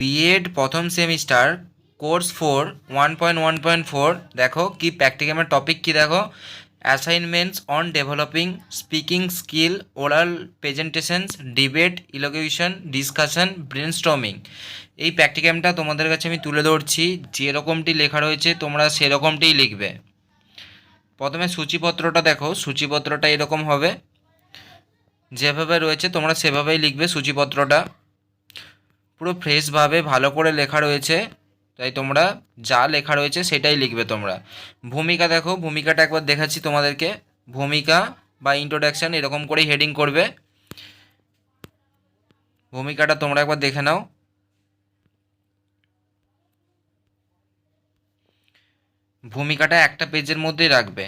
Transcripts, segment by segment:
B Ed প্রথম semester course 4 1.1.4 দেখো কি প্র্যাকটিক্যামের টপিক কি দেখো assignments on developing speaking skill oral presentations debate elocution discussion brainstorming. এই প্র্যাকটিক্যামটা তোমাদের কাছে আমি তুলে ধরছি, যেরকমটি লেখা রয়েছে তোমরা সেরকমটিই লিখবে। প্রথমে সূচিপত্রটা দেখো, সূচিপত্রটা এরকম হবে, যেভাবে রয়েছে তোমরা সেভাবেই লিখবে। সূচিপত্রটা পুরো ফ্রেশভাবে ভালো করে লেখা রয়েছে, তাই তোমরা যা লেখা রয়েছে সেটাই লিখবে তোমরা। ভূমিকা দেখো, ভূমিকাটা একবার দেখাচ্ছি তোমাদেরকে। ভূমিকা বা ইন্ট্রোডাকশান এরকম করেই হেডিং করবে। ভূমিকাটা তোমরা একবার দেখে নাও। ভূমিকাটা একটা পেজের মধ্যেই রাখবে,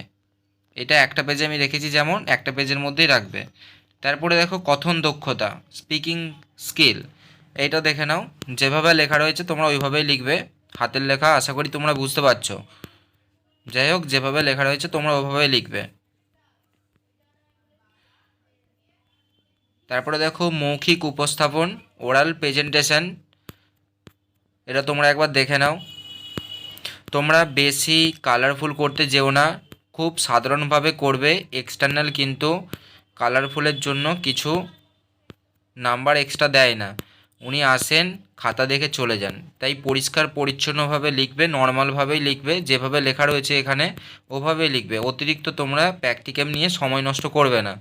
এটা একটা পেজে আমি রেখেছি, যেমন একটা পেজের মধ্যেই রাখবে। তারপরে দেখো কথন দক্ষতা স্পিকিং স্কিল, এইটা দেখে নাও। যেভাবে লেখা রয়েছে তোমরা ওইভাবেই লিখবে। হাতের লেখা আশা করি তোমরা বুঝতে পারছো। যাই হোক, যেভাবে লেখা রয়েছে তোমরা ওইভাবেই লিখবে। তারপরে দেখো মৌখিক উপস্থাপন ওরাল প্রেজেন্টেশন, এটা তোমরা একবার দেখে নাও। তোমরা বেশি কালারফুল করতে যেও না, খুব সাধারণভাবে করবে। এক্সটার্নাল কিন্তু কালারফুলের জন্য কিছু নাম্বার এক্সট্রা দেয় না, উনি আসেন খাতা দেখে চলে যান। তাই পরিষ্কার পরিচ্ছন্নভাবে লিখবে, নর্মালভাবেই লিখবে, যেভাবে লেখা রয়েছে এখানে ওভাবেই লিখবে। অতিরিক্ত তোমরা প্র্যাকটিক্যাম নিয়ে সময় নষ্ট করবে না,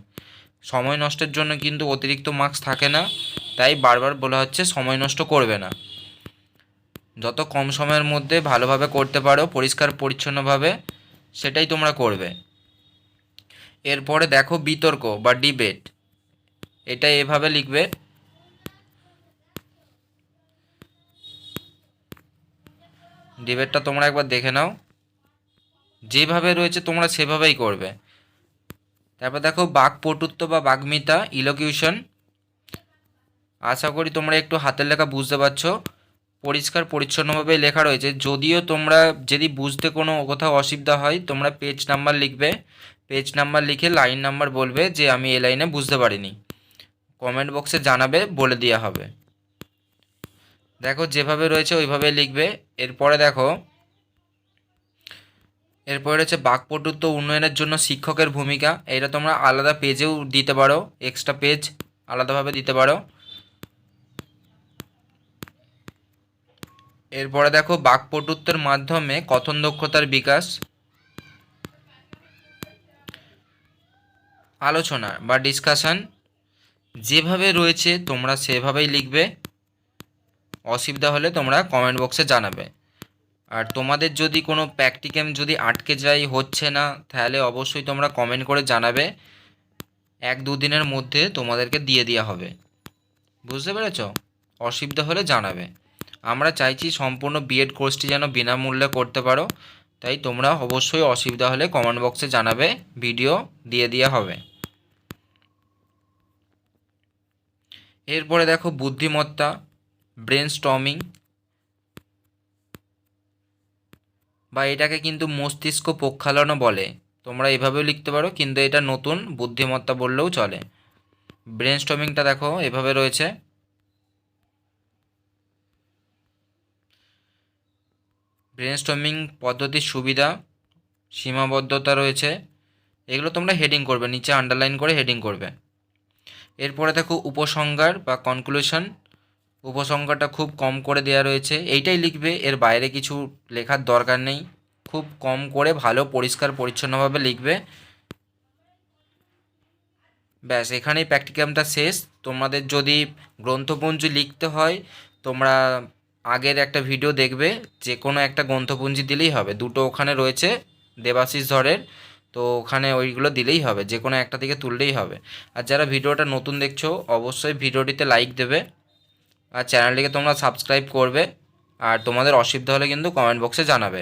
সময় নষ্টের জন্য কিন্তু অতিরিক্ত মার্কস থাকে না, তাই বারবার বলা হচ্ছে সময় নষ্ট করবে না। যত কম সময়ের মধ্যে ভালোভাবে করতে পারো পরিষ্কার পরিচ্ছন্নভাবে, সেটাই তোমরা করবে। এরপরে দেখো বিতর্ক বা ডিবেট, এটা এভাবে লিখবে। ডিবেটটা তোমরা একবার দেখে নাও, যেভাবে রয়েছে তোমরা সেভাবেই করবে। তারপর দেখো বাকপটুত্ব বা বাগ্মিতা ইলোকিউশন, আশা করি তোমরা একটু হাতের লেখা বুঝতে পারছো। পরিষ্কার পরিচ্ছন্নভাবে লেখা রয়েছে, যদিও তোমরা যদি বুঝতে কোনো কোথাও অসুবিধা হয় তোমরা পেজ নাম্বার লিখবে। পেজ নাম্বার লিখে লাইন নাম্বার বলবে যে আমি এই লাইনে বুঝতে পারিনি, কমেন্ট বক্সে জানাবে, বলে দেওয়া হবে। দেখো যেভাবে রয়েছে ওইভাবে লিখবে। এরপরে দেখো, এরপরে রয়েছে বাকপটুত্ব উন্নয়নের জন্য শিক্ষকের ভূমিকা, এটা তোমরা আলাদা পেজেও দিতে পারো, এক্সট্রা পেজ আলাদাভাবে দিতে পারো। এরপরে দেখো বাকপটুত্বের মাধ্যমে কথন দক্ষতার বিকাশ, আলোচনা বা ডিসকাশন, যেভাবে রয়েছে তোমরা সেভাবেই লিখবে। অসুবিধা হলে তোমরা কমেন্ট বক্সে জানাবে। আর তোমাদের যদি কোনো প্র্যাকটিক্যাম যদি আটকে যায়, হচ্ছে না, তাহলে অবশ্যই তোমরা কমেন্ট করে জানাবে, 1-2 দিনের মধ্যে তোমাদেরকে দিয়ে দেওয়া হবে। বুঝতে পেরেছ? অসুবিধা হলে জানাবে। আমরা চাইছি সম্পূর্ণ বিএড কোর্সটি যেন বিনামূল্যে করতে পারো, তাই তোমরা অবশ্যই অসুবিধা হলে কমেন্ট বক্সে জানাবে, ভিডিও দিয়ে দেওয়া হবে। এরপরে দেখো বুদ্ধিমত্তা ব্রেনস্টর্মিং, বা এটাকে কিন্তু মস্তিষ্ক প্রক্ষালনও বলে, তোমরা এভাবেও লিখতে পারো, কিন্তু এটা নতুন বুদ্ধিমত্তা বললেও চলে। ব্রেনস্টর্মিংটা দেখো এভাবে রয়েছে। ব্রেনস্টর্মিং পদ্ধতির সুবিধা সীমাবদ্ধতা রয়েছে, এগুলো তোমরা হেডিং করবে, নিচে আন্ডারলাইন করে হেডিং করবে। এরপরে দেখো উপসংহার বা কনক্লুশন, উপসংহারটা খুব কম করে দেওয়া রয়েছে, এইটাই লিখবে, এর বাইরে কিছু লেখার দরকার নেই, খুব কম করে ভালো পরিষ্কার পরিচ্ছন্নভাবে লিখবে। ব্যাস, এখানেই প্র্যাকটিক্যামটা শেষ। তোমাদের যদি গ্রন্থপুঞ্জি লিখতে হয় তোমরা আগের একটা ভিডিও দেখবে, যে কোনো একটা গ্রন্থপুঞ্জি দিলেই হবে, দুটো ওখানে রয়েছে দেবাশিস ধরের, তো ওখানে ওইগুলো দিলেই হবে, যে কোনো একটা থেকে তুললেই হবে। আর যারা ভিডিওটা নতুন দেখছো অবশ্যই ভিডিওটিতে লাইক দেবে, আর চ্যানেলটিকে তোমরা সাবস্ক্রাইব করবে, আর তোমাদের অসুবিধা হলে কিন্তু কমেন্ট বক্সে জানাবে।